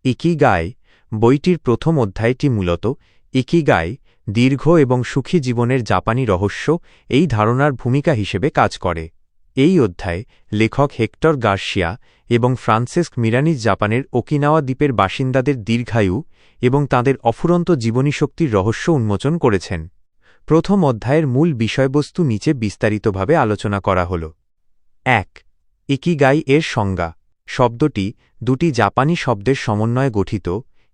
Ikigai বইটির প্রথম অধ্যায়টি মূলত ইকিগাই দীর্ঘ এবং সুখী জীবনের জাপানি রহস্য এই ধারণার ভূমিকা হিসেবে কাজ করে। এই অধ্যায়ে লেখক হেক্টর গার্সিয়া এবং ফ্রান্সেস্ক মিরানিজ জাপানের ওকিনাওয়া দ্বীপের বাসিন্দাদের দীর্ঘায়ু এবং তাঁদের অফুরন্ত জীবনীশক্তির রহস্য উন্মোচন করেছেন। প্রথম অধ্যায়ের মূল বিষয়বস্তু নিচে বিস্তারিতভাবে আলোচনা করা হল। ১. ইকিগাই এর সংজ্ঞা। শব্দটি দুটি জাপানি শব্দের সমন্বয়ে গঠিত,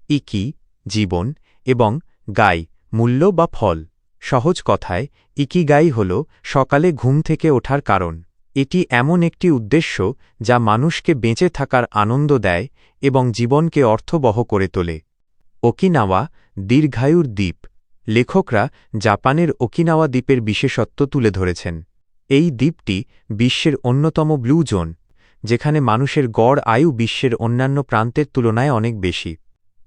ইকি জীবন এবং গাই মূল্য বা ফল। সহজ কথায় ইকিগাই হল সকালে ঘুম থেকে ওঠার কারণ। এটি এমন একটি উদ্দেশ্য যা মানুষকে বেঁচে থাকার আনন্দ দেয় এবং জীবনকে অর্থবহ করে তোলে। ওকিনাওয়া দীর্ঘায়ুর দ্বীপ। লেখকরা জাপানের ওকিনাওয়া দ্বীপের বিশেষত্ব তুলে ধরেছেন। এই দ্বীপটি বিশ্বের অন্যতম ব্লু জোন, যেখানে মানুষের গড় আয়ু বিশ্বের অন্যান্য প্রান্তের তুলনায় অনেক বেশি।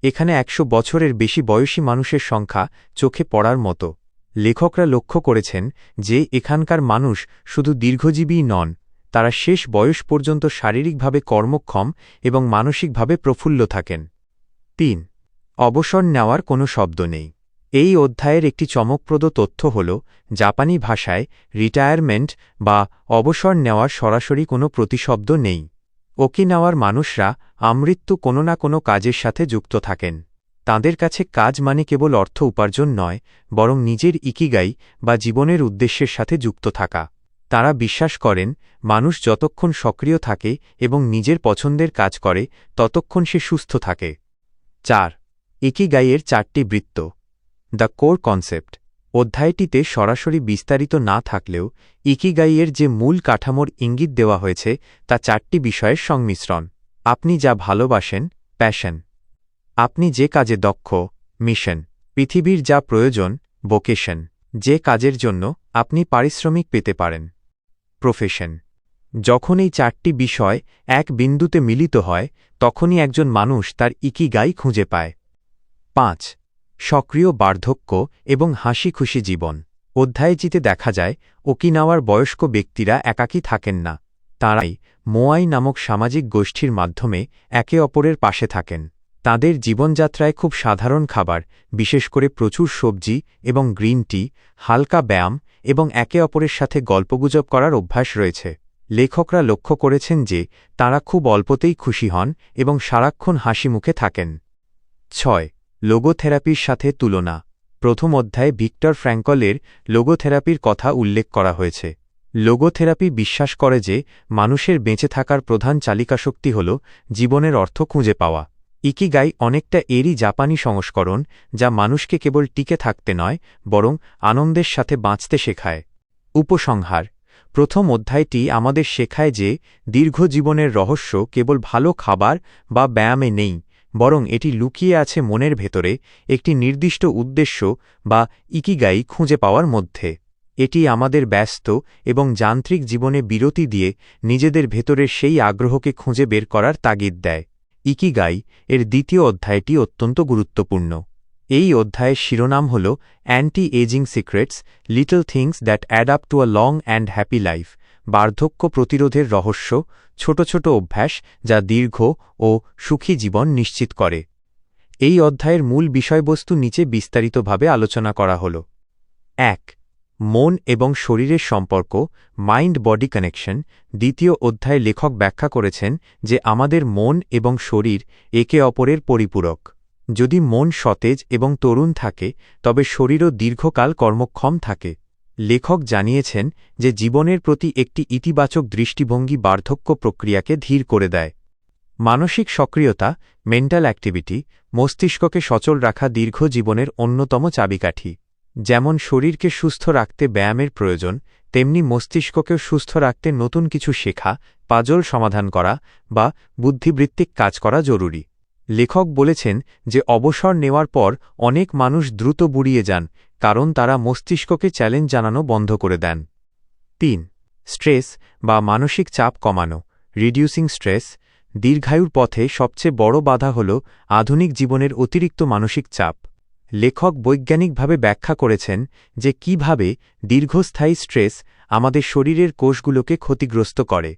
এখানে ১০০ বছরের বেশি বয়সী মানুষের সংখ্যা চোখে পড়ার মতো। লেখকরা লক্ষ্য করেছেন যে এখানকার মানুষ শুধু দীর্ঘজীবীই নন, তারা শেষ বয়স পর্যন্ত শারীরিকভাবে কর্মক্ষম এবং মানসিকভাবে প্রফুল্ল থাকেন। ৩. অবসর নেওয়ার কোনো শব্দ নেই। এই অধ্যায়ের একটি চমকপ্রদ তথ্য হল জাপানি ভাষায় রিটায়ারমেন্ট বা অবসর নেওয়ার সরাসরি কোনো প্রতিশব্দ নেই। ওকিনাওয়ার মানুষরা আমৃত্যু কোনো না কোনো কাজের সাথে যুক্ত থাকেন। তাঁদের কাছে কাজ মানে কেবল অর্থ উপার্জন নয়, বরং নিজের ইকিগাই বা জীবনের উদ্দেশ্যের সাথে যুক্ত থাকা। তাঁরা বিশ্বাস করেন মানুষ যতক্ষণ সক্রিয় থাকে এবং নিজের পছন্দের কাজ করে ততক্ষণ সে সুস্থ থাকে। ৪. ইকিগাইয়ের ৪টি বৃত্ত। The core concept. অধ্যায়টিতে সরাসরি বিস্তারিত না থাকলেও ইকিগাইয়ের যে মূল কাঠামোর ইঙ্গিত দেওয়া হয়েছে তা ৪টি বিষয়ের সংমিশ্রণ। আপনি যা ভালোবাসেন, প্যাশন। আপনি যে কাজে দক্ষ, মিশন। পৃথিবীর যা প্রয়োজন, ভোকেশন। যে কাজের জন্য আপনি পারিশ্রমিক পেতে পারেন, প্রফেশন। যখন এই ৪টি বিষয় এক বিন্দুতে মিলিত হয় তখনই একজন মানুষ তার ইকিগাই খুঁজে পায়। ৫. সক্রিয় বার্ধক্য এবং হাসিখুশি জীবন। অধ্যায়টিতে দেখা যায় ওকিনাওয়ার বয়স্ক ব্যক্তিরা একাকী থাকেন না। তাঁরাই মোয়াই নামক সামাজিক গোষ্ঠীর মাধ্যমে একে অপরের পাশে থাকেন। তাঁদের জীবনযাত্রায় খুব সাধারণ খাবার, বিশেষ করে প্রচুর সবজি এবং গ্রিন টি, হালকা ব্যায়াম এবং একে অপরের সাথে গল্পগুজব করার অভ্যাস রয়েছে। লেখকরা লক্ষ্য করেছেন যে তাঁরা খুব অল্পতেই খুশি হন এবং সারাক্ষণ হাসি মুখে থাকেন। ৬. লোগোথেরাপির সাথে তুলনা। প্রথম অধ্যায়ে ভিক্টর ফ্র্যাঙ্কলের লোগোথেরাপির কথা উল্লেখ করা হয়েছে। লোগোথেরাপি বিশ্বাস করে যে মানুষের বেঁচে থাকার প্রধান চালিকাশক্তি হল জীবনের অর্থ খুঁজে পাওয়া। ইকিগাই অনেকটা এরই জাপানি সংস্করণ, যা মানুষকে কেবল টিকে থাকতে নয়, বরং আনন্দের সাথে বাঁচতে শেখায়। উপসংহার। প্রথম অধ্যায়টি আমাদের শেখায় যে দীর্ঘ জীবনের রহস্য কেবল ভালো খাবার বা ব্যায়ামে নেই, বরং এটি লুকিয়ে আছে মনের ভেতরে একটি নির্দিষ্ট উদ্দেশ্য বা ইকিগাই খুঁজে পাওয়ার মধ্যে। এটি আমাদের ব্যস্ত এবং যান্ত্রিক জীবনে বিরতি দিয়ে নিজেদের ভেতরের সেই আগ্রহকে খুঁজে বের করার তাগিদ দেয়। ইকিগাই এর দ্বিতীয় অধ্যায়টি অত্যন্ত গুরুত্বপূর্ণ। এই অধ্যায়ের শিরোনাম হল anti ageing secrets, little things that add up to a long and happy life. বার্ধক্য প্রতিরোধের রহস্য, ছোট ছোট অভ্যাস যা দীর্ঘ ও সুখী জীবন নিশ্চিত করে। এই অধ্যায়ের মূল বিষয়বস্তু নিচে বিস্তারিতভাবে আলোচনা করা হল। ১. মন এবং শরীরের সম্পর্ক, মাইন্ড বডি কানেকশন। দ্বিতীয় অধ্যায়ে লেখক ব্যাখ্যা করেছেন যে আমাদের মন এবং শরীর একে অপরের পরিপূরক। যদি মন সতেজ এবং তরুণ থাকে তবে শরীরও দীর্ঘকাল কর্মক্ষম থাকে। লেখক জানিয়েছেন যে জীবনের প্রতি একটি ইতিবাচক দৃষ্টিভঙ্গি বার্ধক্য প্রক্রিয়াকে ধীর করে দেয়। মানসিক সক্রিয়তা, মেন্টাল অ্যাক্টিভিটি, মস্তিষ্ককে সচল রাখা দীর্ঘ জীবনের অন্যতম চাবিকাঠি। যেমন শরীরকে সুস্থ রাখতে ব্যায়ামের প্রয়োজন, তেমনি মস্তিষ্ককেও সুস্থ রাখতে নতুন কিছু শেখা, পাজল সমাধান করা বা বুদ্ধিবৃত্তিক কাজ করা জরুরি। লেখক বলেছেন যে অবসর নেওয়ার পর অনেক মানুষ দ্রুত বুড়িয়ে যান, কারণ তারা মস্তিষ্ককে চ্যালেঞ্জ জানানো বন্ধ করে দেন। ৩. স্ট্রেস বা মানসিক চাপ কমানো, রিডিউসিং স্ট্রেস। দীর্ঘায়ুর পথে সবচেয়ে বড় বাধা হল আধুনিক জীবনের অতিরিক্ত মানসিক চাপ। লেখক বৈজ্ঞানিকভাবে ব্যাখ্যা করেছেন যে কিভাবে দীর্ঘস্থায়ী স্ট্রেস আমাদের শরীরের কোষগুলোকে ক্ষতিগ্রস্ত করে।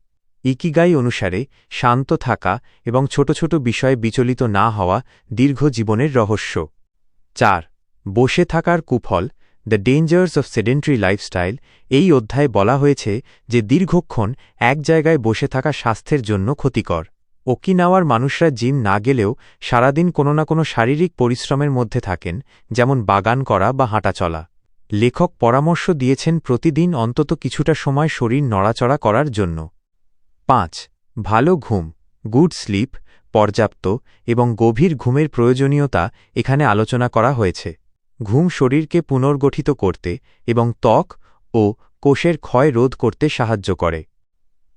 ইকিগাই অনুসারে শান্ত থাকা এবং ছোট ছোট বিষয়ে বিচলিত না হওয়া দীর্ঘ জীবনের রহস্য। 4. বসে থাকার কুফল, the dangers of sedentary lifestyle. এই অধ্যায়ে বলা হয়েছে যে দীর্ঘক্ষণ এক জায়গায় বসে থাকা স্বাস্থ্যের জন্য ক্ষতিকর। ওকিনাওয়ার মানুষরা জিম না গেলেও সারাদিন কোনো না কোনো শারীরিক পরিশ্রমের মধ্যে থাকেন, যেমন বাগান করা বা হাঁটাচলা। লেখক পরামর্শ দিয়েছেন প্রতিদিন অন্তত কিছুটা সময় শরীর নড়াচড়া করার জন্য। 5. ভালো ঘুম, গুড স্লিপ, পর্যাপ্ত এবং গভীর ঘুমের প্রয়োজনীয়তা এখানে আলোচনা করা হয়েছে। ঘুম শরীরকে পুনর্গঠিত করতে এবং ত্বক ও কোষের ক্ষয় রোধ করতে সাহায্য করে।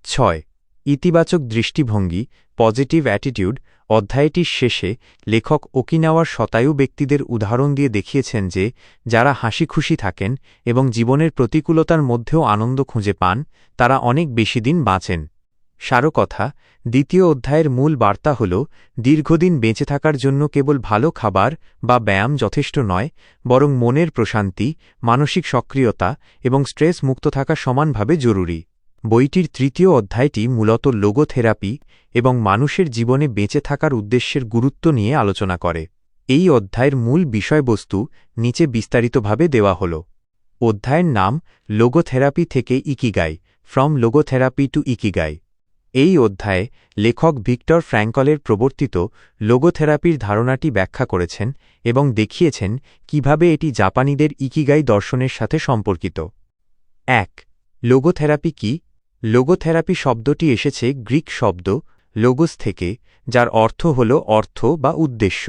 6. ইতিবাচক দৃষ্টিভঙ্গি, পজিটিভ অ্যাটিটিউড। অধ্যায়টির শেষে লেখক ওকিনাওয়ার শতায়ু ব্যক্তিদের উদাহরণ দিয়ে দেখিয়েছেন যে যারা হাসিখুশি থাকেন এবং জীবনের প্রতিকূলতার মধ্যেও আনন্দ খুঁজে পান, তারা অনেক বেশি দিন বাঁচেন। সারকথা, দ্বিতীয় অধ্যায়ের মূল বার্তা হল দীর্ঘদিন বেঁচে থাকার জন্য কেবল ভালো খাবার বা ব্যায়াম যথেষ্ট নয়, বরং মনের প্রশান্তি, মানসিক সক্রিয়তা এবং স্ট্রেস মুক্ত থাকা সমানভাবে জরুরি। বইটির তৃতীয় অধ্যায়টি মূলত লোগোথেরাপি এবং মানুষের জীবনে বেঁচে থাকার উদ্দেশ্যের গুরুত্ব নিয়ে আলোচনা করে। এই অধ্যায়ের মূল বিষয়বস্তু নিচে বিস্তারিতভাবে দেওয়া হল। অধ্যায়ের নাম লোগোথেরাপি থেকে ইকিগাই, ফ্রম লোগোথেরাপি টু ইকিগাই। এই অধ্যায়ে লেখক ভিক্টর ফ্র্যাঙ্কলের প্রবর্তিত লোগোথেরাপির ধারণাটি ব্যাখ্যা করেছেন এবং দেখিয়েছেন কিভাবে এটি জাপানিদের ইকিগাই দর্শনের সাথে সম্পর্কিত। 1. লোগোথেরাপি কি? লোগোথেরাপি শব্দটি এসেছে গ্রিক শব্দ লোগোস থেকে, যার অর্থ হল অর্থ বা উদ্দেশ্য।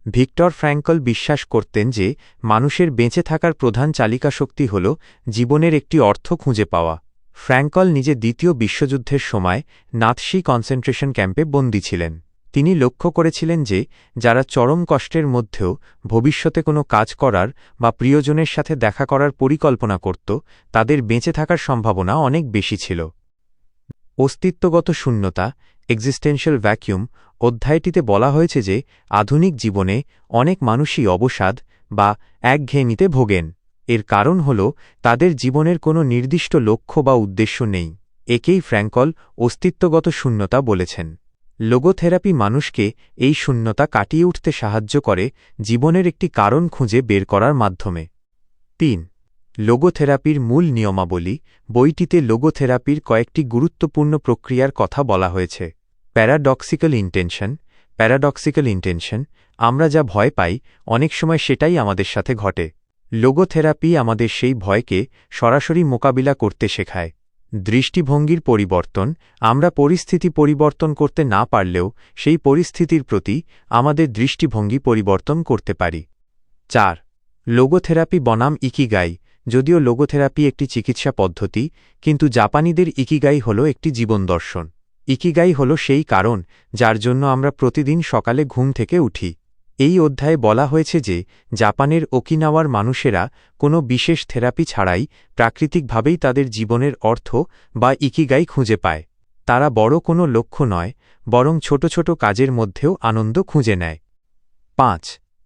ভিক্টর ফ্র্যাঙ্কল বিশ্বাস করতেন যে মানুষের বেঁচে থাকার প্রধান চালিকাশক্তি হল জীবনের একটি অর্থ খুঁজে পাওয়া। ফ্র্যাঙ্কল নিজে দ্বিতীয় বিশ্বযুদ্ধের সময় নাৎসি কনসেন্ট্রেশন ক্যাম্পে বন্দী ছিলেন। তিনি লক্ষ্য করেছিলেন যে যারা চরম কষ্টের মধ্যেও ভবিষ্যতে কোনো কাজ করার বা প্রিয়জনের সাথে দেখা করার পরিকল্পনা করত, তাদের বেঁচে থাকার সম্ভাবনা অনেক বেশি ছিল। অস্তিত্বগত শূন্যতা, এক্সিস্টেনশিয়াল ভ্যাকিউম। অধ্যায়টিতে বলা হয়েছে যে আধুনিক জীবনে অনেক মানুষই অবসাদ বা একঘেয়েমিতে ভোগেন। এর কারণ হল তাদের জীবনের কোনো নির্দিষ্ট লক্ষ্য বা উদ্দেশ্য নেই। একেই ফ্র্যাঙ্কল অস্তিত্বগত শূন্যতা বলেছেন। লোগোথেরাপি মানুষকে এই শূন্যতা কাটিয়ে উঠতে সাহায্য করে জীবনের একটি কারণ খুঁজে বের করার মাধ্যমে। 3. লোগোথেরাপির মূল নিয়মাবলী। বইটিতে লোগোথেরাপির কয়েকটি গুরুত্বপূর্ণ প্রক্রিয়ার কথা বলা হয়েছে। Paradoxical intention. প্যারাডক্সিক্যাল ইন্টেনশন, আমরা যা ভয় পাই অনেক সময় সেটাই আমাদের সাথে ঘটে। লোগোথেরাপি আমাদের সেই ভয়কে সরাসরি মোকাবিলা করতে শেখায়। দৃষ্টিভঙ্গির পরিবর্তন, আমরা পরিস্থিতি পরিবর্তন করতে না পারলেও সেই পরিস্থিতির প্রতি আমাদের দৃষ্টিভঙ্গি পরিবর্তন করতে পারি। 4. লোগোথেরাপি বনাম ইকিগাই। যদিও লোগোথেরাপি একটি চিকিৎসা পদ্ধতি, কিন্তু জাপানিদের ইকিগাই হল একটি জীবন দর্শন। ইকিগাই হল সেই কারণ যার জন্য আমরা প্রতিদিন সকালে ঘুম থেকে উঠি। এই অধ্যায়ে বলা হয়েছে যে জাপানের ওকিনাওয়ার মানুষেরা কোনো বিশেষ থেরাপি ছাড়াই প্রাকৃতিকভাবেই তাদের জীবনের অর্থ বা ইকিগাই খুঁজে পায়। তারা বড় কোনো লক্ষ্য নয়, বরং ছোট ছোট কাজের মধ্যেও আনন্দ খুঁজে নেয়। 5.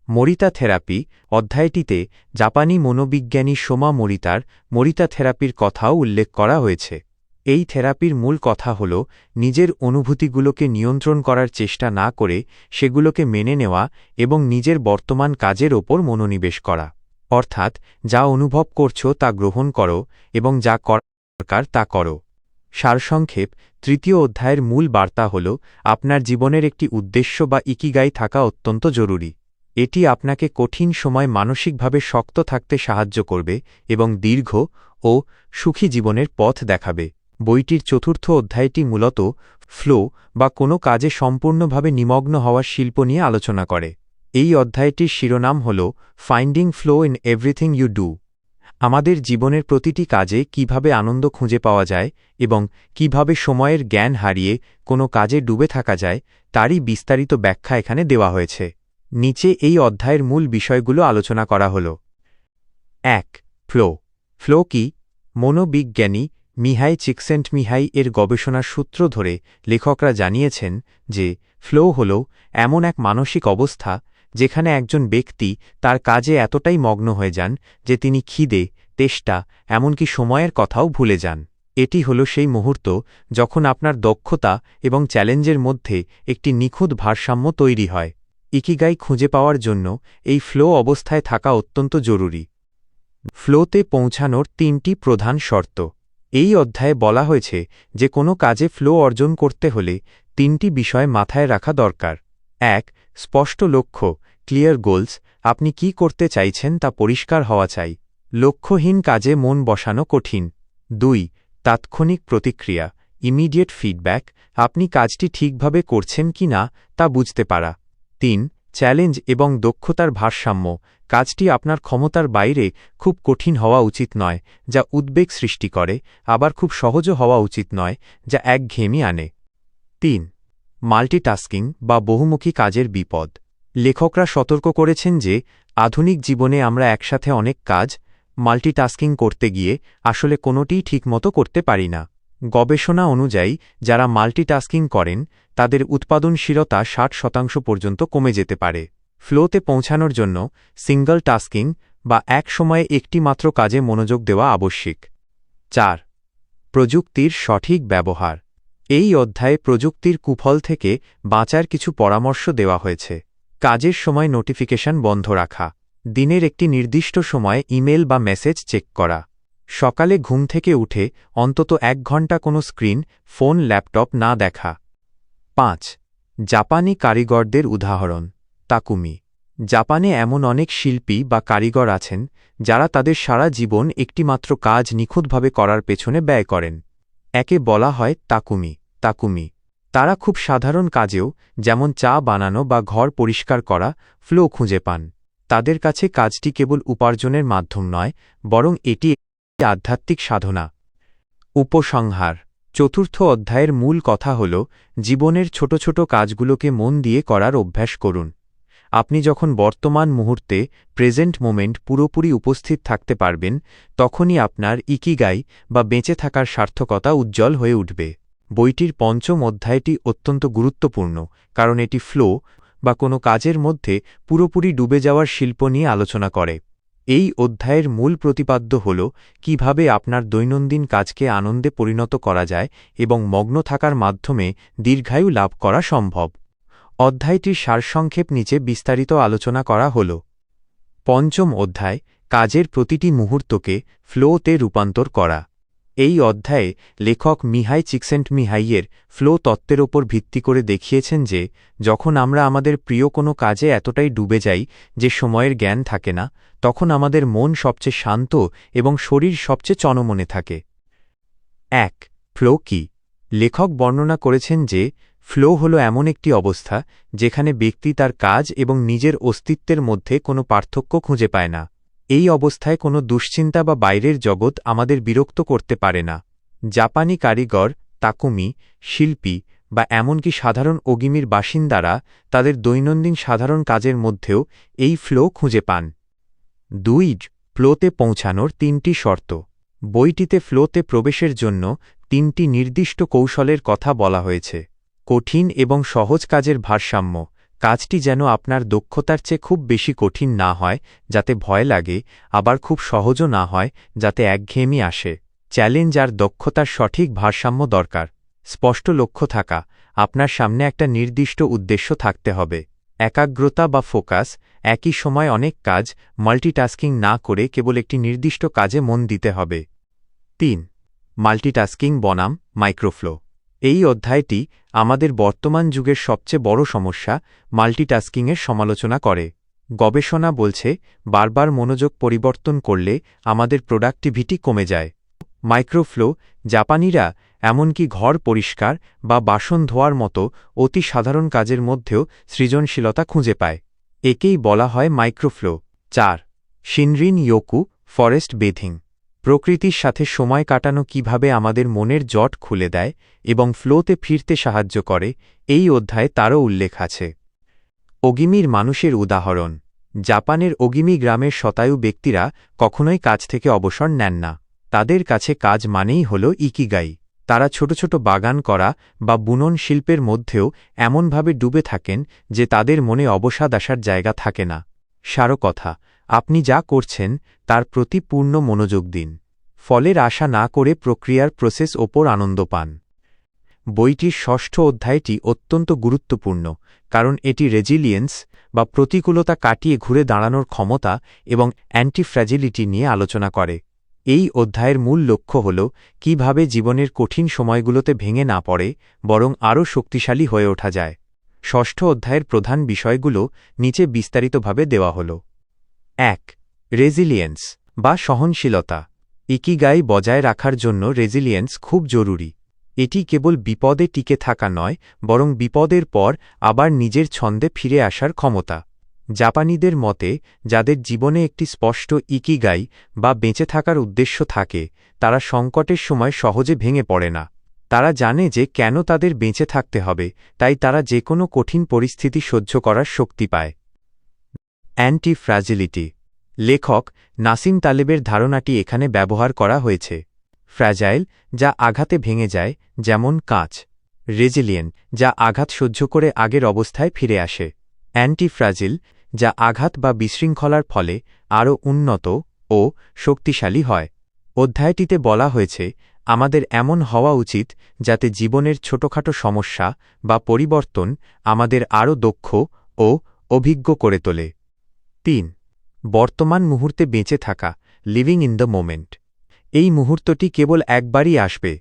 মরিতা থেরাপি। অধ্যায়টিতে জাপানি মনোবিজ্ঞানী সোমা মরিতার মরিতা থেরাপির কথাও উল্লেখ করা হয়েছে। এই থেরাপির মূল কথা হল নিজের অনুভূতিগুলোকে নিয়ন্ত্রণ করার চেষ্টা না করে সেগুলোকে মেনে নেওয়া এবং নিজের বর্তমান কাজের ওপর মনোনিবেশ করা। অর্থাৎ যা অনুভব করছো তা গ্রহণ করো এবং যা করা দরকার তা করো। সারসংক্ষেপ, তৃতীয় অধ্যায়ের মূল বার্তা হল আপনার জীবনের একটি উদ্দেশ্য বা ইকিগাই থাকা অত্যন্ত জরুরি। এটি আপনাকে কঠিন সময় মানসিকভাবে শক্ত থাকতে সাহায্য করবে এবং দীর্ঘ ও সুখী জীবনের পথ দেখাবে। বইটির চতুর্থ অধ্যায়টি মূলত ফ্লো বা কোনো কাজে সম্পূর্ণভাবে নিমগ্ন হওয়ার শিল্প নিয়ে আলোচনা করে। এই অধ্যায়টির শিরোনাম হল finding flow in everything you do. আমাদের জীবনের প্রতিটি কাজে কিভাবে আনন্দ খুঁজে পাওয়া যায় এবং কিভাবে সময়ের জ্ঞান হারিয়ে কোনো কাজে ডুবে থাকা যায় তারই বিস্তারিত ব্যাখ্যা এখানে দেওয়া হয়েছে। নিচে এই অধ্যায়ের মূল বিষয়গুলো আলোচনা করা হল। 1. ফ্লো। ফ্লো কি? মনোবিজ্ঞানী মিহাই চিকসেন্টমিহাই এর গবেষণার সূত্র ধরে লেখকরা জানিয়েছেন যে ফ্লো হল এমন এক মানসিক অবস্থা যেখানে একজন ব্যক্তি তার কাজে এতটাই মগ্ন হয়ে যান যে তিনি খিদে, তেষ্টা, এমনকি সময়ের কথাও ভুলে যান। এটি হল সেই মুহূর্ত যখন আপনার দক্ষতা এবং চ্যালেঞ্জের মধ্যে একটি নিখুঁত ভারসাম্য তৈরি হয়। ইকিগাই খুঁজে পাওয়ার জন্য এই ফ্লো অবস্থায় থাকা অত্যন্ত জরুরি। ফ্লোতে পৌঁছানোর ৩টি প্রধান শর্ত। এই অধ্যায়ে বলা হয়েছে যে কোনো কাজে ফ্লো অর্জন করতে হলে ৩টি বিষয় মাথায় রাখা দরকার। ১. স্পষ্ট লক্ষ্য, ক্লিয়ার গোলস। আপনি কি করতে চাইছেন তা পরিষ্কার হওয়া চাই। লক্ষ্যহীন কাজে মন বসানো কঠিন। ২. তাৎক্ষণিক প্রতিক্রিয়া, ইমিডিয়েট ফিডব্যাক। আপনি কাজটি ঠিকভাবে করছেন কি না তা বুঝতে পারা। ৩. চ্যালেঞ্জ এবং দক্ষতার ভারসাম্য। কাজটি আপনার ক্ষমতার বাইরে খুব কঠিন হওয়া উচিত নয়, যা উদ্বেগ সৃষ্টি করে, আবার খুব সহজও হওয়া উচিত নয়, যা একঘেয়েমি আনে। ৩. মাল্টিটাস্কিং বা বহুমুখী কাজের বিপদ। লেখকরা সতর্ক করেছেন যে আধুনিক জীবনে আমরা একসাথে অনেক কাজ মাল্টিটাস্কিং করতে গিয়ে আসলে কোনোটিই ঠিকমতো করতে পারি না। গবেষণা অনুযায়ী যারা মাল্টিটাস্কিং করেন তাদের উৎপাদনশীলতা ৬০% পর্যন্ত কমে যেতে পারে। ফ্লোতে পৌঁছানোর জন্য সিঙ্গল টাস্কিং বা এক সময়ে একটি মাত্র কাজে মনোযোগ দেওয়া আবশ্যিক। ৪. প্রযুক্তির সঠিক ব্যবহার। এই অধ্যায়ে প্রযুক্তির কুফল থেকে বাঁচার কিছু পরামর্শ দেওয়া হয়েছে। কাজের সময় নোটিফিকেশন বন্ধ রাখা। দিনের একটি নির্দিষ্ট সময়ে ইমেল বা মেসেজ চেক করা। সকালে ঘুম থেকে উঠে অন্তত ১ ঘণ্টা কোনো স্ক্রিন, ফোন, ল্যাপটপ না দেখা। ৫. জাপানি কারিগরদের উদাহরণ। তাকুমি। জাপানে এমন অনেক শিল্পী বা কারিগর আছেন যারা তাদের সারা জীবন একটিমাত্র কাজ নিখুঁতভাবে করার পেছনে ব্যয় করেন। একে বলা হয় তাকুমি। তারা খুব সাধারণ কাজেও, যেমন চা বানানো বা ঘর পরিষ্কার করা, ফ্লো খুঁজে পান। তাদের কাছে কাজটি কেবল উপার্জনের মাধ্যম নয়, বরং এটি একটি আধ্যাত্মিক সাধনা। উপসংহার। চতুর্থ অধ্যায়ের মূল কথা হল জীবনের ছোট ছোট কাজগুলোকে মন দিয়ে করার অভ্যাস করুন। আপনি যখন বর্তমান মুহূর্তে প্রেজেন্ট মোমেন্ট পুরোপুরি উপস্থিত থাকতে পারবেন, তখনই আপনার ইকিগাই বা বেঁচে থাকার সার্থকতা উজ্জ্বল হয়ে উঠবে। বইটির ৫ম অধ্যায়টি অত্যন্ত গুরুত্বপূর্ণ, কারণ এটি ফ্লো বা কোনো কাজের মধ্যে পুরোপুরি ডুবে যাওয়ার শিল্প নিয়ে আলোচনা করে। এই অধ্যায়ের মূল প্রতিপাদ্য হল কিভাবে আপনার দৈনন্দিন কাজকে আনন্দে পরিণত করা যায় এবং মগ্ন থাকার মাধ্যমে দীর্ঘায়ু লাভ করা সম্ভব। অধ্যায়টির সারসংক্ষেপ নিচে বিস্তারিত আলোচনা করা হল। ৫ম অধ্যায়, কাজের প্রতিটি মুহূর্তকে ফ্লোতে রূপান্তর করা। এই অধ্যায়ে লেখক মিহাই চিকসেন্টমিহাইয়ের ফ্লো তত্ত্বের ওপর ভিত্তি করে দেখিয়েছেন যে যখন আমরা আমাদের প্রিয় কোনো কাজে এতটাই ডুবে যাই যে সময়ের জ্ঞান থাকে না, তখন আমাদের মন সবচেয়ে শান্ত এবং শরীর সবচেয়ে চনমনে থাকে। ১. ফ্লো কি? লেখক বর্ণনা করেছেন যে ফ্লো হল এমন একটি অবস্থা যেখানে ব্যক্তি তার কাজ এবং নিজের অস্তিত্বের মধ্যে কোনো পার্থক্য খুঁজে পায় না। এই অবস্থায় কোনো দুশ্চিন্তা বা বাইরের জগৎ আমাদের বিরক্ত করতে পারে না। জাপানি কারিগর, তাকুমি, শিল্পী বা এমনকি সাধারণ অগিমির বাসিন্দারা তাদের দৈনন্দিন সাধারণ কাজের মধ্যেও এই ফ্লো খুঁজে পান। ২. ফ্লোতে পৌঁছানোর ৩টি শর্ত। বইটিতে ফ্লোতে প্রবেশের জন্য ৩টি নির্দিষ্ট কৌশলের কথা বলা হয়েছে। কঠিন এবং সহজ কাজের ভারসাম্য। কাজটি যেন আপনার দক্ষতার চেয়ে খুব বেশি কঠিন না হয় যাতে ভয় লাগে, আবার খুব সহজও না হয় যাতে একঘেয়েমি আসে। চ্যালেঞ্জ আর দক্ষতার সঠিক ভারসাম্য দরকার। স্পষ্ট লক্ষ্য থাকা। আপনার সামনে একটা নির্দিষ্ট উদ্দেশ্য থাকতে হবে। একাগ্রতা বা ফোকাস। একই সময় অনেক কাজ মাল্টিটাস্কিং না করে কেবল একটি নির্দিষ্ট কাজে মন দিতে হবে। ৩. মাল্টিটাস্কিং বনাম মাইক্রোফ্লো। এই অধ্যায়টি আমাদের বর্তমান যুগের সবচেয়ে বড় সমস্যা মাল্টিটাস্কিংয়ের সমালোচনা করে। গবেষণা বলছে বারবার মনোযোগ পরিবর্তন করলে আমাদের প্রোডাক্টিভিটি কমে যায়। মাইক্রোফ্লো। জাপানিরা এমনকি ঘর পরিষ্কার বা বাসন ধোয়ার মতো অতি সাধারণ কাজের মধ্যেও সৃজনশীলতা খুঁজে পায়। একেই বলা হয় মাইক্রোফ্লো। ৪. শিনরিন ইয়োকু, ফরেস্ট বেথিং। প্রকৃতির সাথে সময় কাটানো কিভাবে আমাদের মনের জট খুলে দেয় এবং ফ্লোতে ফিরতে সাহায্য করে, এই অধ্যায়ে তারও উল্লেখ আছে। অগিমির মানুষের উদাহরণ। জাপানের অগিমি গ্রামের শতায়ু ব্যক্তিরা কখনোই কাজ থেকে অবসর নেন না। তাদের কাছে কাজ মানেই হল ইকিগাই। তারা ছোট ছোট বাগান করা বা বুনন শিল্পের মধ্যেও এমনভাবে ডুবে থাকেন যে তাদের মনে অবসাদ আসার জায়গা থাকে না। সারকথা, আপনি যা করছেন তার প্রতি পূর্ণ মনোযোগ দিন। ফলের আশা না করে প্রক্রিয়ার প্রসেস ওপর আনন্দ পান। বইটির ষষ্ঠ অধ্যায়টি অত্যন্ত গুরুত্বপূর্ণ, কারণ এটি রেজিলিয়েন্স বা প্রতিকূলতা কাটিয়ে ঘুরে দাঁড়ানোর ক্ষমতা এবং অ্যান্টি ফ্র্যাজিলিটি নিয়ে আলোচনা করে। এই অধ্যায়ের মূল লক্ষ্য হল কিভাবে জীবনের কঠিন সময়গুলোতে ভেঙে না পড়ে, বরং আরও শক্তিশালী হয়ে ওঠা যায়। ষষ্ঠ অধ্যায়ের প্রধান বিষয়গুলো নিচে বিস্তারিতভাবে দেওয়া হল। ১. রেজিলিয়েন্স বা সহনশীলতা। ইকিগাই বজায় রাখার জন্য রেজিলিয়েন্স খুব জরুরি। এটি কেবল বিপদে টিকে থাকা নয়, বরং বিপদের পর আবার নিজের ছন্দে ফিরে আসার ক্ষমতা। জাপানিদের মতে, যাদের জীবনে একটি স্পষ্ট ইকিগাই বা বেঁচে থাকার উদ্দেশ্য থাকে, তারা সংকটের সময় সহজে ভেঙে পড়ে না। তারা জানে যে কেন তাদের বেঁচে থাকতে হবে, তাই তারা যে কোনো কঠিন পরিস্থিতি সহ্য করার শক্তি পায়। Anti fragility. লেখক নাসিম তালেবের ধারণাটি এখানে ব্যবহার করা হয়েছে। ফ্র্যাজাইল, যা আঘাতে ভেঙে যায়, যেমন কাঁচ। রেজিলিয়েন্ট, যা আঘাত সহ্য করে আগের অবস্থায় ফিরে আসে। অ্যান্টি ফ্র্যাজিল, যা আঘাত বা বিশৃঙ্খলার ফলে আরও উন্নত ও শক্তিশালী হয়। অধ্যায়টিতে বলা হয়েছে, আমাদের এমন হওয়া উচিত যাতে জীবনের ছোটখাটো সমস্যা বা পরিবর্তন আমাদের আরও দক্ষ ও অভিজ্ঞ করে তোলে। ৩. বর্তমান মুহূর্তে বেঁচে থাকা, লিভিং ইন দ্য মোমেন্ট। এই মুহূর্তটি কেবল একবারই আসবে।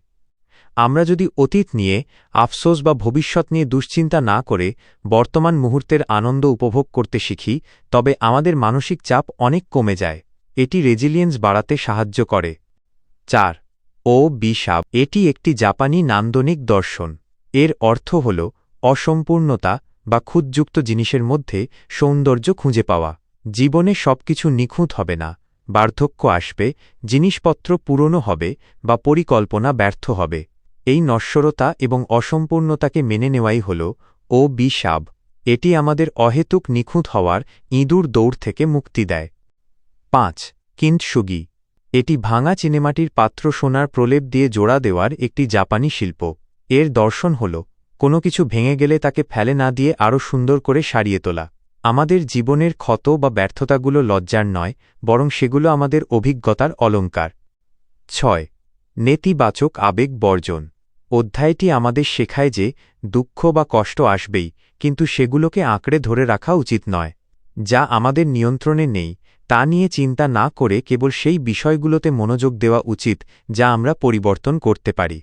আমরা যদি অতীত নিয়ে আফসোস বা ভবিষ্যৎ নিয়ে দুশ্চিন্তা না করে বর্তমান মুহূর্তের আনন্দ উপভোগ করতে শিখি, তবে আমাদের মানসিক চাপ অনেক কমে যায়। এটি রেজিলিয়েন্স বাড়াতে সাহায্য করে। ৪. অভিশাপ। এটি একটি জাপানি নান্দনিক দর্শন। এর অর্থ হল অসম্পূর্ণতা বা খুঁতযুক্ত জিনিসের মধ্যে সৌন্দর্য খুঁজে পাওয়া। জীবনে সবকিছু নিখুঁত হবে না, বার্ধক্য আসবে, জিনিসপত্র পুরনো হবে বা পরিকল্পনা ব্যর্থ হবে। এই নশ্বরতা এবং অসম্পূর্ণতাকে মেনে নেওয়াই হল অভিশাপ। এটি আমাদের অহেতুক নিখুঁত হওয়ার ইঁদুর দৌড় থেকে মুক্তি দেয়। ৫. কিন্তসুগি। এটি ভাঙা চিনেমাটির পাত্র সোনার প্রলেপ দিয়ে জোড়া দেওয়ার একটি জাপানি শিল্প। এর দর্শন হল কোনো কিছু ভেঙে গেলে তাকে ফেলে না দিয়ে আরও সুন্দর করে সারিয়ে তোলা। আমাদের জীবনের ক্ষত বা ব্যর্থতাগুলো লজ্জার নয়, বরং সেগুলো আমাদের অভিজ্ঞতার অলংকার। ৬. নেতিবাচক আবেগ বর্জন। অধ্যায়টি আমাদের শেখায় যে দুঃখ বা কষ্ট আসবেই, কিন্তু সেগুলোকে আঁকড়ে ধরে রাখা উচিত নয়। যা আমাদের নিয়ন্ত্রণে নেই তা নিয়ে চিন্তা না করে কেবল সেই বিষয়গুলোতে মনোযোগ দেওয়া উচিত যা আমরা পরিবর্তন করতে পারি।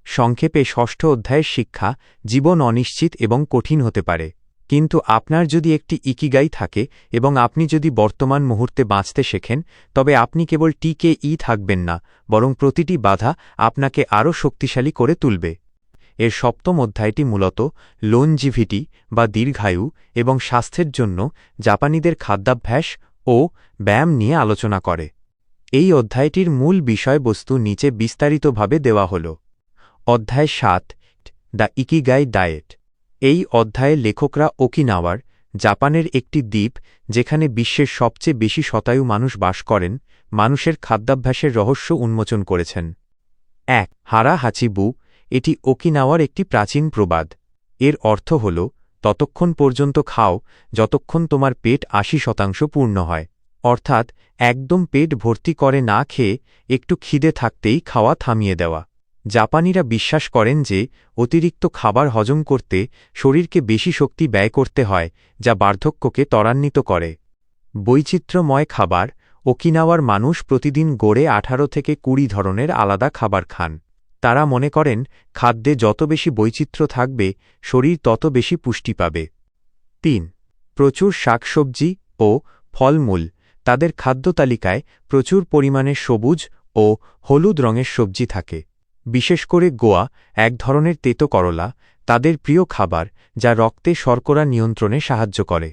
সংক্ষেপে ষষ্ঠ অধ্যায়ের শিক্ষা, জীবন অনিশ্চিত এবং কঠিন হতে পারে, কিন্তু আপনার যদি একটি ইকিগাই থাকে এবং আপনি যদি বর্তমান মুহূর্তে বাঁচতে শেখেন, তবে আপনি কেবল টিকেই থাকবেন না, বরং প্রতিটি বাধা আপনাকে আরও শক্তিশালী করে তুলবে। এর সপ্তম অধ্যায়টি মূলত লোনজিভিটি বা দীর্ঘায়ু এবং স্বাস্থ্যের জন্য জাপানিদের খাদ্যাভ্যাস ও ব্যায়াম নিয়ে আলোচনা করে। এই অধ্যায়টির মূল বিষয়বস্তু নিচে বিস্তারিতভাবে দেওয়া হল। অধ্যায় ৭, দ্য ইকিগাই ডায়েট। এই অধ্যায়ে লেখকরা ওকিনাওয়ার, জাপানের একটি দ্বীপ যেখানে বিশ্বের সবচেয়ে বেশি শতায়ু মানুষ বাস করেন, মানুষের খাদ্যাভ্যাসের রহস্য উন্মোচন করেছেন। ১. হারা হাচিবু। এটি ওকিনাওয়ার একটি প্রাচীন প্রবাদ। এর অর্থ হল, ততক্ষণ পর্যন্ত খাও যতক্ষণ তোমার পেট ৮০% পূর্ণ হয়। অর্থাৎ একদম পেট ভর্তি করে না খেয়ে একটু খিদে থাকতেই খাওয়া থামিয়ে দেওয়া। জাপানিরা বিশ্বাস করেন যে অতিরিক্ত খাবার হজম করতে শরীরকে বেশি শক্তি ব্যয় করতে হয়, যা বার্ধক্যকে ত্বরান্বিত করে। বৈচিত্র্যময় খাবার। ওকিনাওয়ার মানুষ প্রতিদিন গড়ে ১৮ থেকে ২০ ধরনের আলাদা খাবার খান। তারা মনে করেন খাদ্যে যত বেশি বৈচিত্র্য থাকবে, শরীর তত বেশি পুষ্টি পাবে। ৩. প্রচুর শাকসবজি ও ফলমূল। তাদের খাদ্য তালিকায় প্রচুর পরিমাণে সবুজ ও হলুদ রঙের সবজি থাকে। বিশেষ করে গোয়া, এক ধরনের তেতো করলা, তাদের প্রিয় খাবার, যা রক্তে শর্করা নিয়ন্ত্রণে সাহায্য করে।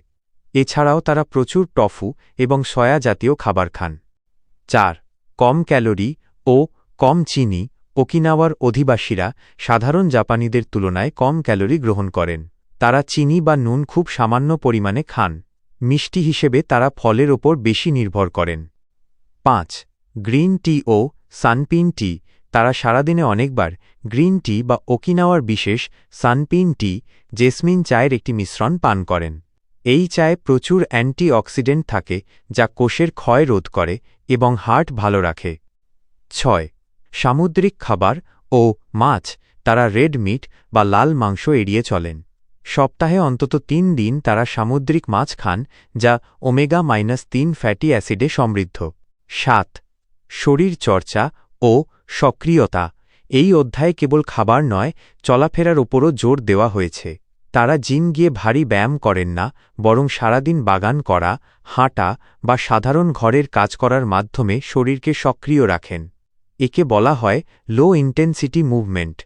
এছাড়াও তারা প্রচুর টফু এবং সয়া জাতীয় খাবার খান। ৪. কম ক্যালোরি ও কম চিনি। ওকিনাওয়ার অধিবাসীরা সাধারণ জাপানিদের তুলনায় কম ক্যালোরি গ্রহণ করেন। তারা চিনি বা নুন খুব সামান্য পরিমাণে খান। মিষ্টি হিসেবে তারা ফলের ওপর বেশি নির্ভর করেন। ৫. গ্রিন টি ও সানপিন টি। তারা সারাদিনে অনেকবার গ্রিন টি বা ওকিনাওয়ার বিশেষ সানপিন টি, জেসমিন চায়ের একটি মিশ্রণ পান করেন। এই চায়ে প্রচুর অ্যান্টিঅক্সিডেন্ট থাকে, যা কোষের ক্ষয় রোধ করে এবং হার্ট ভালো রাখে। 6. সামুদ্রিক খাবার ও মাছ, তারা রেড মিট বা লাল মাংস এড়িয়ে চলেন। সপ্তাহে অন্তত 3 দিন তারা সামুদ্রিক মাছ খান, যা ওমেগা-3 ফ্যাটি অ্যাসিডে সমৃদ্ধ। 7. শরীর চর্চা ও সক্রিয়তা, এই অধ্যায়ে কেবল খাবার নয়, চলাফেরার ওপরও জোর দেওয়া হয়েছে। তারা জিম গিয়ে ভারী ব্যায়াম করেন না, বরং সারাদিন বাগান করা, হাঁটা বা সাধারণ ঘরের কাজ করার মাধ্যমে শরীরকে সক্রিয় রাখেন। একে বলা হয় লো ইন্টেন্সিটি মুভমেন্ট।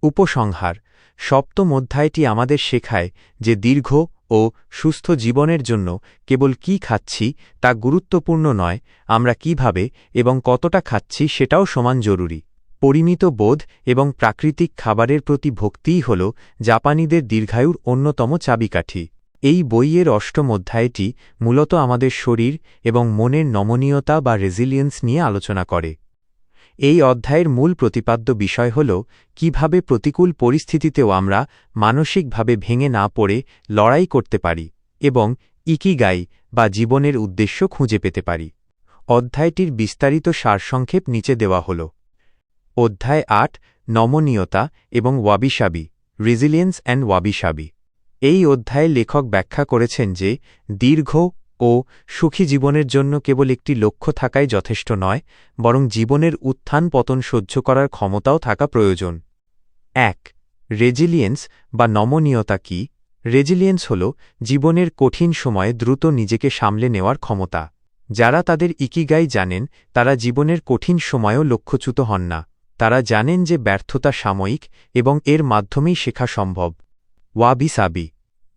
উপসংহার: সপ্তম অধ্যায়টি আমাদের শেখায় যে দীর্ঘ ও সুস্থ জীবনের জন্য কেবল কি খাচ্ছি তা গুরুত্বপূর্ণ নয়, আমরা কিভাবে এবং কতটা খাচ্ছি সেটাও সমান জরুরি। পরিমিত বোধ এবং প্রাকৃতিক খাবারের প্রতি ভক্তিই হল জাপানিদের দীর্ঘায়ুর অন্যতম চাবিকাঠি। এই বইয়ের অষ্টম অধ্যায়টি মূলত আমাদের শরীর এবং মনের নমনীয়তা বা রেজিলিয়েন্স নিয়ে আলোচনা করে। এই অধ্যায়ের মূল প্রতিপাদ্য বিষয় হল কিভাবে প্রতিকূল পরিস্থিতিতেও আমরা মানসিকভাবে ভেঙে না পড়ে লড়াই করতে পারি এবং ইকিগাই বা জীবনের উদ্দেশ্য খুঁজে পেতে পারি। অধ্যায়টির বিস্তারিত সারসংক্ষেপ নিচে দেওয়া হল। অধ্যায় 8, নমনীয়তা এবং ওয়াবিসাবি, রেজিলিয়েন্স অ্যান্ড ওয়াবিসাবি। এই অধ্যায়ে লেখক ব্যাখ্যা করেছেন যে দীর্ঘ ও সুখী জীবনের জন্য কেবল একটি লক্ষ্য থাকাই যথেষ্ট নয়, বরং জীবনের উত্থান পতন সহ্য করার ক্ষমতাও থাকা প্রয়োজন। 1. রেজিলিয়েন্স বা নমনীয়তা কি? রেজিলিয়েন্স হল জীবনের কঠিন সময়ে দ্রুত নিজেকে সামলে নেওয়ার ক্ষমতা। যারা তাদের ইকিগাই জানেন তারা জীবনের কঠিন সময়েও লক্ষ্যচ্যুত হন না। তারা জানেন যে ব্যর্থতা সাময়িক এবং এর মাধ্যমেই শেখা সম্ভব। ওয়াবিসাবি,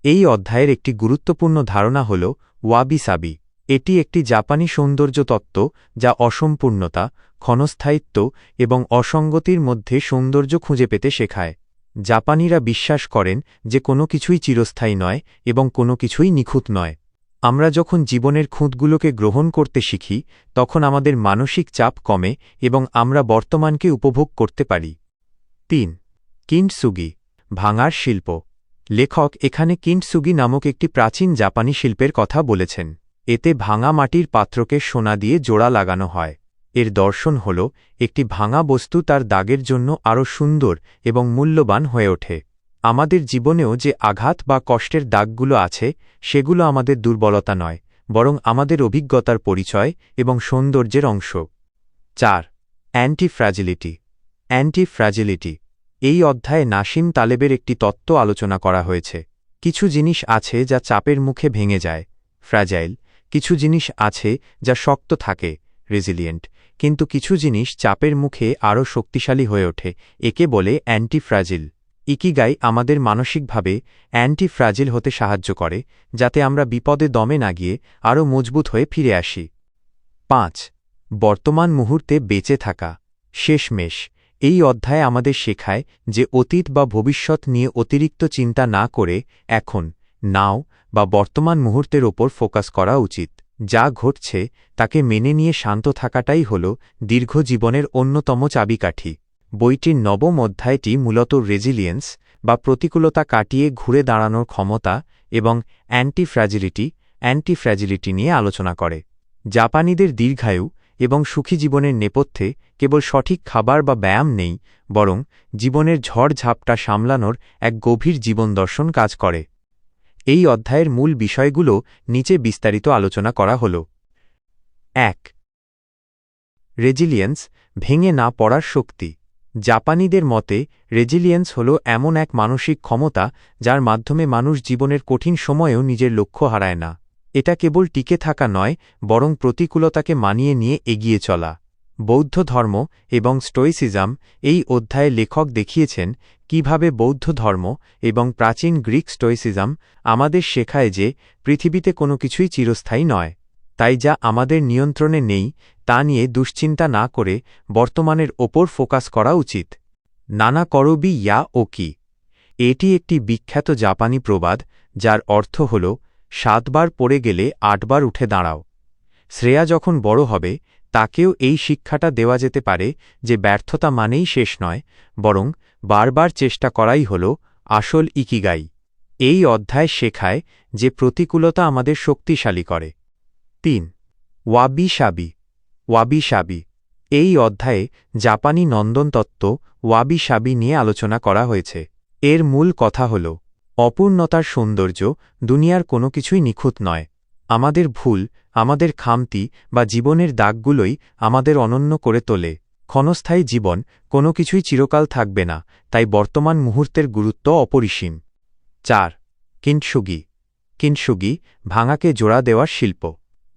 এই অধ্যায়ের একটি গুরুত্বপূর্ণ ধারণা হল ওয়াবিসাবি। এটি একটি জাপানি সৌন্দর্য তত্ত্ব যা অসম্পূর্ণতা, ক্ষণস্থায়িত্ব এবং অসঙ্গতির মধ্যে সৌন্দর্য খুঁজে পেতে শেখায়। জাপানিরা বিশ্বাস করেন যে কোনো কিছুই চিরস্থায়ী নয় এবং কোনো কিছুই নিখুঁত নয়। আমরা যখন জীবনের খুঁতগুলোকে গ্রহণ করতে শিখি তখন আমাদের মানসিক চাপ কমে এবং আমরা বর্তমানকে উপভোগ করতে পারি। 3. কিন্টসুগি, ভাঙার শিল্প। লেখক এখানে কিন্টসুগি নামক একটি প্রাচীন জাপানি শিল্পের কথা বলেছেন। এতে ভাঙা মাটির পাত্রকে সোনা দিয়ে জোড়া লাগানো হয়। এর দর্শন হল একটি ভাঙা বস্তু তার দাগের জন্য আরও সুন্দর এবং মূল্যবান হয়ে ওঠে। আমাদের জীবনেও যে আঘাত বা কষ্টের দাগগুলো আছে সেগুলো আমাদের দুর্বলতা নয়, বরং আমাদের অভিজ্ঞতার পরিচয় এবং সৌন্দর্যের অংশ। 4. অ্যান্টি-ফ্র্যাজিলিটি। অ্যান্টি-ফ্র্যাজিলিটি, এই অধ্যায়ে নাসিম তালেবের একটি তত্ত্ব আলোচনা করা হয়েছে। কিছু জিনিস আছে যা চাপের মুখে ভেঙে যায়, ফ্র্যাজাইল। কিছু জিনিস আছে যা শক্ত থাকে, রেজিলিয়েন্ট। কিন্তু কিছু জিনিস চাপের মুখে আরও শক্তিশালী হয়ে ওঠে, একে বলে অ্যান্টি-ফ্র্যাজিল। ইকিগাই আমাদের মানসিকভাবে অ্যান্টি-ফ্র্যাজিল হতে সাহায্য করে, যাতে আমরা বিপদে দমে না গিয়ে আরও মজবুত হয়ে ফিরে আসি। 5. বর্তমান মুহূর্তে বেঁচে থাকা, শেষমেশ। এই অধ্যায়ে আমাদের শেখায় যে অতীত বা ভবিষ্যৎ নিয়ে অতিরিক্ত চিন্তা না করে এখন, নাও বা বর্তমান মুহূর্তের ওপর ফোকাস করা উচিত। যা ঘটছে তাকে মেনে নিয়ে শান্ত থাকাটাই হল দীর্ঘ জীবনের অন্যতম চাবিকাঠি। বইটির নবম অধ্যায়টি মূলত রেজিলিয়েন্স বা প্রতিকূলতা কাটিয়ে ঘুরে দাঁড়ানোর ক্ষমতা এবং অ্যান্টি-ফ্র্যাজিলিটি নিয়ে আলোচনা করে। জাপানিদের দীর্ঘায়ু এবং সুখী জীবনের নেপথ্যে কেবল সঠিক খাবার বা ব্যায়াম নেই, বরং জীবনের ঝড়-ঝাপটা সামলানোর এক গভীর জীবনদর্শন কাজ করে। এই অধ্যায়ের মূল বিষয়গুলো নিচে বিস্তারিত আলোচনা করা হল। 1. রেজিলিয়েন্স, ভেঙে না পড়ার শক্তি। জাপানিদের মতে রেজিলিয়েন্স হল এমন এক মানসিক ক্ষমতা যার মাধ্যমে মানুষ জীবনের কঠিন সময়েও নিজের লক্ষ্য হারায় না। এটা কেবল টিকে থাকা নয়, বরং প্রতিকূলতাকে মানিয়ে নিয়ে এগিয়ে চলা। বৌদ্ধ ধর্ম এবং স্টোইসিজম, এই অধ্যায়ে লেখক দেখিয়েছেন কিভাবে বৌদ্ধ ধর্ম এবং প্রাচীন গ্রিক স্টোইসিজম আমাদের শেখায় যে পৃথিবীতে কোনো কিছুই চিরস্থায়ী নয়। তাই যা আমাদের নিয়ন্ত্রণে নেই তা নিয়ে দুশ্চিন্তা না করে বর্তমানের ওপর ফোকাস করা উচিত। নানা করবি ইয়া ওকি, এটি একটি বিখ্যাত জাপানি প্রবাদ যার অর্থ হল 7 বার পড়ে গেলে 8 বার উঠে দাঁড়াও। শ্রেয়া যখন বড় হবে তাকেও এই শিক্ষাটা দেওয়া যেতে পারে যে ব্যর্থতা মানেই শেষ নয়, বরং বারবার চেষ্টা করাই হল আসল ইকিগাই। এই অধ্যায় শেখায় যে প্রতিকূলতা আমাদের শক্তিশালী করে। 3. ওয়াবিসাবি। ওয়াবিসাবি, এই অধ্যায়ে জাপানি নন্দনতত্ত্ব ওয়াবি সাবি নিয়ে আলোচনা করা হয়েছে। এর মূল কথা হল অপূর্ণতার সৌন্দর্য, দুনিয়ার কোনো কিছুই নিখুঁত নয়। আমাদের ভুল, আমাদের খামতি বা জীবনের দাগগুলোই আমাদের অনন্য করে তোলে। ক্ষণস্থায়ী জীবন, কোনো কিছুই চিরকাল থাকবে না, তাই বর্তমান মুহূর্তের গুরুত্ব অপরিসীম। 4. কিনটসুগি। কিনটসুগি ভাঙাকে জোড়া দেওয়ার শিল্প।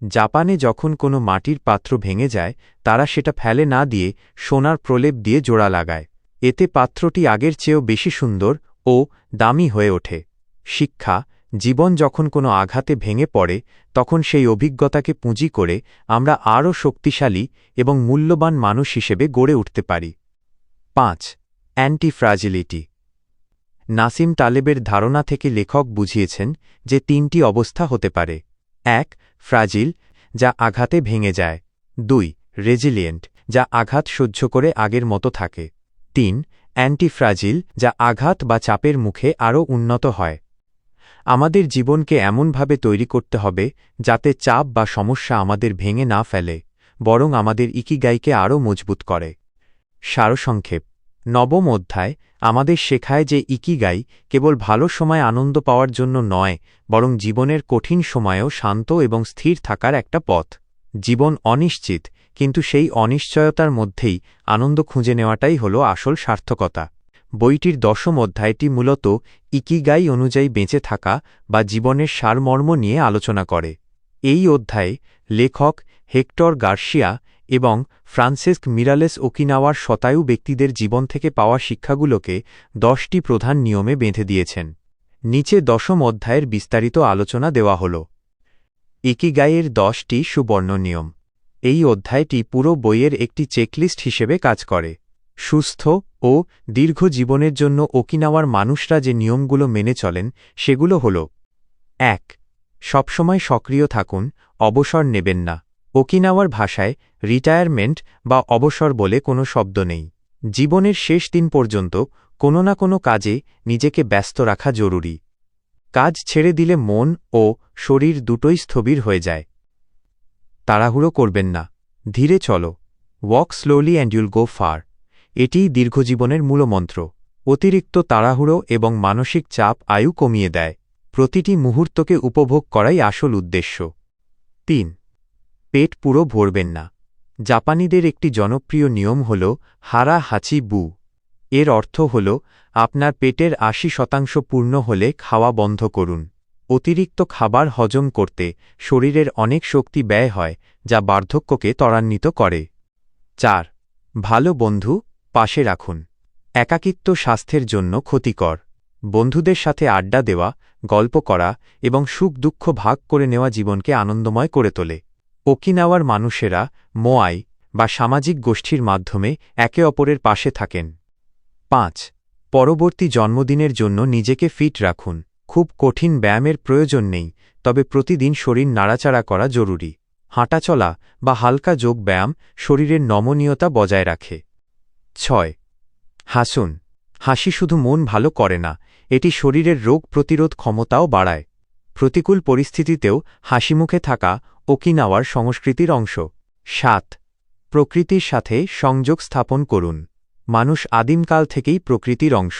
জাপানে যখন কোনো মাটির পাত্র ভেঙে যায়, তারা সেটা ফেলে না দিয়ে সোনার প্রলেপ দিয়ে জোড়া লাগায়। এতে পাত্রটি আগের চেয়েও বেশি সুন্দর ও দামি হয়ে ওঠে। শিক্ষা: জীবন যখন কোনো আঘাতে ভেঙে পড়ে, তখন সেই অভিজ্ঞতাকে পুঁজি করে আমরা আরও শক্তিশালী এবং মূল্যবান মানুষ হিসেবে গড়ে উঠতে পারি। 5. অ্যান্টি-ফ্রাজিলিটি। নাসিম তালেবের ধারণা থেকে লেখক বুঝিয়েছেন যে 3টি অবস্থা হতে পারে। 1. ফ্রাজিল, যা আঘাতে ভেঙে যায়। 2. রেজিলিয়েন্ট, যা আঘাত সহ্য করে আগের মতো থাকে। 3. অ্যান্টি-ফ্রাজিল, যা আঘাত বা চাপের মুখে আরও উন্নত হয়। আমাদের জীবনকে এমনভাবে তৈরি করতে হবে যাতে চাপ বা সমস্যা আমাদের ভেঙে না ফেলে, বরং আমাদের ইকিগাইকে আরও মজবুত করে। সারসংক্ষেপ: নবম অধ্যায় আমাদের শেখায় যে ইকিগাই কেবল ভালো সময় আনন্দ পাওয়ার জন্য নয়, বরং জীবনের কঠিন সময়েও শান্ত এবং স্থির থাকার একটা পথ। জীবন অনিশ্চিত, কিন্তু সেই অনিশ্চয়তার মধ্যেই আনন্দ খুঁজে নেওয়াটাই হল আসল সার্থকতা। বইটির 10ম অধ্যায়টি মূলত ইকিগাই অনুযায়ী বেঁচে থাকা বা জীবনের সারমর্ম নিয়ে আলোচনা করে। এই অধ্যায়ে লেখক হেক্টর গার্সিয়া এবং ফ্রান্সিস্ক মিরালেস ওকিনাওয়ার শতায়ু ব্যক্তিদের জীবন থেকে পাওয়া শিক্ষাগুলোকে 10টি প্রধান নিয়মে বেঁধে দিয়েছেন। নিচে 10ম অধ্যায়ের বিস্তারিত আলোচনা দেওয়া হল। ইকিগাইয়ের 10টি সুবর্ণ নিয়ম। এই অধ্যায়টি পুরো বইয়ের একটি চেকলিস্ট হিসেবে কাজ করে। সুস্থ ও দীর্ঘ জীবনের জন্য ওকিনাওয়ার মানুষরা যে নিয়মগুলো মেনে চলেন সেগুলো হল: 1. সবসময় সক্রিয় থাকুন, অবসর নেবেন না। ওকিনাওয়ার ভাষায় রিটায়ারমেন্ট বা অবসর বলে কোনো শব্দ নেই। জীবনের শেষ দিন পর্যন্ত কোনো না কোনো কাজে নিজেকে ব্যস্ত রাখা জরুরি। কাজ ছেড়ে দিলে মন ও শরীর দুটোই স্থবির হয়ে যায়। তাড়াহুড়ো করবেন না, ধীরে চলো। Walk slowly and Yule go fur. এটিই দীর্ঘজীবনের মূলমন্ত্র। অতিরিক্ত তাড়াহুড়ো এবং মানসিক চাপ আয়ু কমিয়ে দেয়। প্রতিটি মুহূর্তকে উপভোগ করাই আসল উদ্দেশ্য। 3. পেট পুরো ভরবেন না। জাপানিদের একটি জনপ্রিয় নিয়ম হল হারা হাচি বু। এর অর্থ হল আপনার পেটের 80% পূর্ণ হলে খাওয়া বন্ধ করুন। অতিরিক্ত খাবার হজম করতে শরীরের অনেক শক্তি ব্যয় হয়, যা বার্ধক্যকে ত্বরান্বিত করে। 4. ভালো বন্ধু পাশে রাখুন। একাকিত্ব স্বাস্থ্যের জন্য ক্ষতিকর। বন্ধুদের সাথে আড্ডা দেওয়া, গল্প করা এবং সুখ দুঃখ ভাগ করে নেওয়া জীবনকে আনন্দময় করে তোলে। ওকিনাওয়ার মানুষেরা মোয়াই বা সামাজিক গোষ্ঠীর মাধ্যমে একে অপরের পাশে থাকেন। 5. পরবর্তী জন্মদিনের জন্য নিজেকে ফিট রাখুন। খুব কঠিন ব্যায়ামের প্রয়োজন নেই, তবে প্রতিদিন শরীর নাড়াচাড়া করা জরুরি। হাঁটাচলা বা হালকা যোগ ব্যায়াম শরীরের নমনীয়তা বজায় রাখে। 6. হাসুন। হাসি শুধু মন ভালো করে না, এটি শরীরের রোগ প্রতিরোধ ক্ষমতাও বাড়ায়। প্রতিকূল পরিস্থিতিতেও হাসিমুখে থাকা ওকিনাওয়ার সংস্কৃতির অংশ। 7. প্রকৃতির সাথে সংযোগ স্থাপন করুন। মানুষ আদিমকাল থেকেই প্রকৃতির অংশ।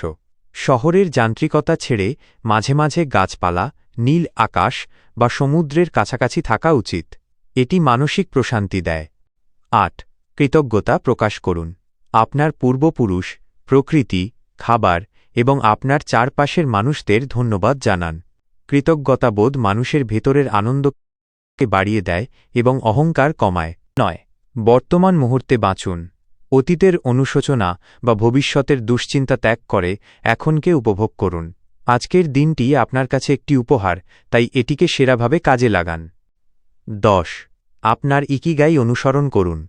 শহরের যান্ত্রিকতা ছেড়ে মাঝে মাঝে গাছপালা, নীল আকাশ বা সমুদ্রের কাছাকাছি থাকা উচিত। এটি মানসিক প্রশান্তি দেয়। 8. কৃতজ্ঞতা প্রকাশ করুন। আপনার পূর্বপুরুষ, প্রকৃতি, খাবার এবং আপনার চারপাশের মানুষদের ধন্যবাদ জানান। কৃতজ্ঞতাবোধ মানুষের ভেতরের আনন্দকে বাড়িয়ে দেয় এবং অহংকার কমায়। 9. বর্তমান মুহূর্তে বাঁচুন। অতীতের অনুশোচনা বা ভবিষ্যতের দুশ্চিন্তা ত্যাগ করে এখনকে উপভোগ করুন। আজকের দিনটি আপনার কাছে একটি উপহার, তাই এটিকে সেরাভাবে কাজে লাগান। 10. আপনার ইকিগাই অনুসরণ করুন।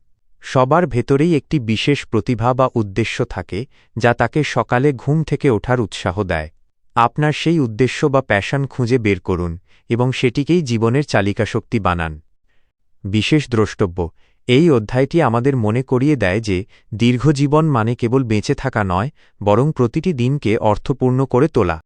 সবার ভেতরেই একটি বিশেষ প্রতিভা বা উদ্দেশ্য থাকে, যা তাকে সকালে ঘুম থেকে ওঠার উৎসাহ দেয়। আপনার সেই উদ্দেশ্য বা প্যাশন খুঁজে বের করুন এবং সেটিকেই জীবনের চালিকাশক্তি বানান। বিশেষ দ্রষ্টব্য: এই অধ্যায়টি আমাদের মনে করিয়ে দেয় যে দীর্ঘজীবন মানে কেবল বেঁচে থাকা নয়, বরং প্রতিটি দিনকে অর্থপূর্ণ করে তোলা।